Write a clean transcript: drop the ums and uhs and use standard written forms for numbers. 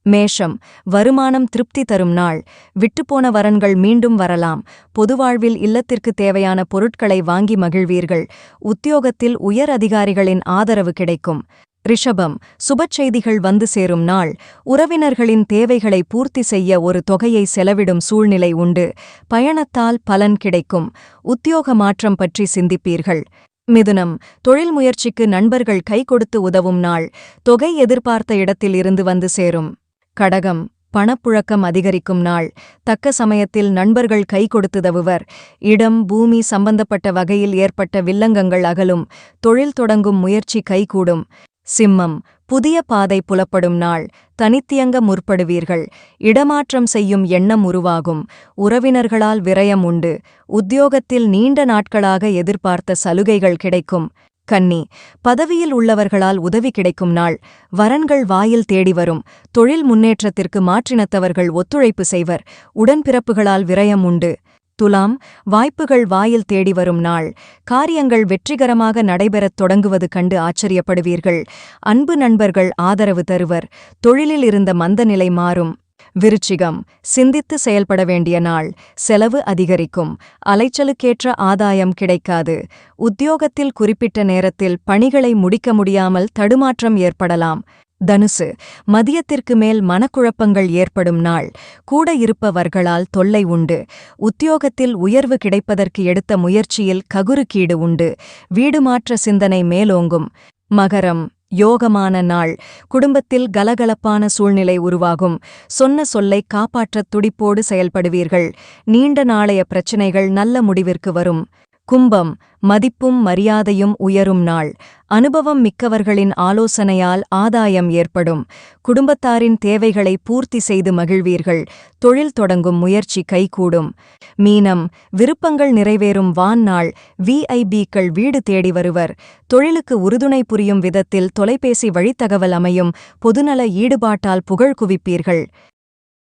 மேஷம், வருமானம் திருப்தி தரும் நாள். விட்டுப்போன வரன்கள் மீண்டும் வரலாம். பொதுவாழ்வில் இல்லத்திற்கு தேவையான பொருட்களை வாங்கி மகிழ்வீர்கள். உத்தியோகத்தில் உயர் அதிகாரிகளின் ஆதரவு கிடைக்கும். ரிஷபம், சுபச்செய்திகள் வந்து சேரும் நாள். உறவினர்களின் தேவைகளை பூர்த்தி செய்ய ஒரு தொகையை செலவிடும் சூழ்நிலை உண்டு. பயணத்தால் பலன் கிடைக்கும். உத்தியோக மாற்றம் பற்றி சிந்திப்பீர்கள். மிதுனம், தொழில் முயற்சிக்கு நண்பர்கள் கை கொடுத்து உதவும் நாள். தொகை எதிர்பார்த்த இடத்தில் இருந்து வந்து சேரும். கடகம், பணப்புழக்கம் அதிகரிக்கும் நாள். தக்க சமயத்தில் நண்பர்கள் கை கொடுத்துதவுவர். இடம், பூமி சம்பந்தப்பட்ட வகையில் ஏற்பட்ட வில்லங்கங்கள் அகலும். தொழில் தொடங்கும் முயற்சி கைகூடும். சிம்மம், புதிய பாதை புலப்படும் நாள். தனித்தியங்க முற்படுவீர்கள். இடமாற்றம் செய்யும் எண்ணம் உருவாகும். உறவினர்களால் விரயம் உண்டு. உத்தியோகத்தில் நீண்ட நாட்களாக எதிர்பார்த்த சலுகைகள் கிடைக்கும். கன்னி, பதவியில் உள்ளவர்களால் உதவி கிடைக்கும் நாள். வரன்கள் வாயில் தேடி வரும். தொழில் முன்னேற்றத்திற்கு மாற்றினத்தவர்கள் ஒத்துழைப்பு செய்வர். உடன்பிறப்புகளால் விரயம் உண்டு. துலாம், வாய்ப்புகள் வாயில் தேடி வரும் நாள். காரியங்கள் வெற்றிகரமாக நடைபெறத் தொடங்குவது கண்டு ஆச்சரியப்படுவீர்கள். அன்பு நண்பர்கள் ஆதரவு தருவர். தொழிலில் இருந்த மந்தநிலை மாறும். விருச்சிகம், சிந்தித்து செயல்பட வேண்டிய நாள். செலவு அதிகரிக்கும். அலைச்சலுக்கேற்ற ஆதாயம் கிடைக்காது. உத்தியோகத்தில் குறிப்பிட்ட நேரத்தில் பணிகளை முடிக்க முடியாமல் தடுமாற்றம் ஏற்படலாம். தனுசு, மதியத்திற்கு மேல் மனக்குழப்பங்கள் ஏற்படும் நாள். கூட இருப்பவர்களால் தொல்லை உண்டு. உத்தியோகத்தில் உயர்வு கிடைப்பதற்கு எடுத்த முயற்சியில் ககுறுக்கீடு உண்டு. வீடு மாற்ற சிந்தனை மேலோங்கும். மகரம், யோகமான நாள். குடும்பத்தில் கலகலப்பான சூழ்நிலை உருவாகும். சொன்ன சொல்லை காப்பாற்றத் துடிப்போடு செயல்படுவீர்கள். நீண்ட நாளைய பிரச்சினைகள் நல்ல முடிவிற்கு வரும். கும்பம், மதிப்பும் மரியாதையும் உயரும் நாள். அனுபவம் மிக்கவர்களின் ஆலோசனையால் ஆதாயம் ஏற்படும். குடும்பத்தாரின் தேவைகளை பூர்த்தி செய்து மகிழ்வீர்கள். தொழில் தொடங்கும் முயற்சி கைகூடும். மீனம், விருப்பங்கள் நிறைவேறும் வான் நாள். விஐபிக்கள் வீடு தேடி வருவர். தொழிலுக்கு உறுதுணை புரியும் விதத்தில் தொலைபேசி வழித்தகவல் அமையும். பொதுநல ஈடுபாட்டால் புகழ் குவிப்பீர்கள்.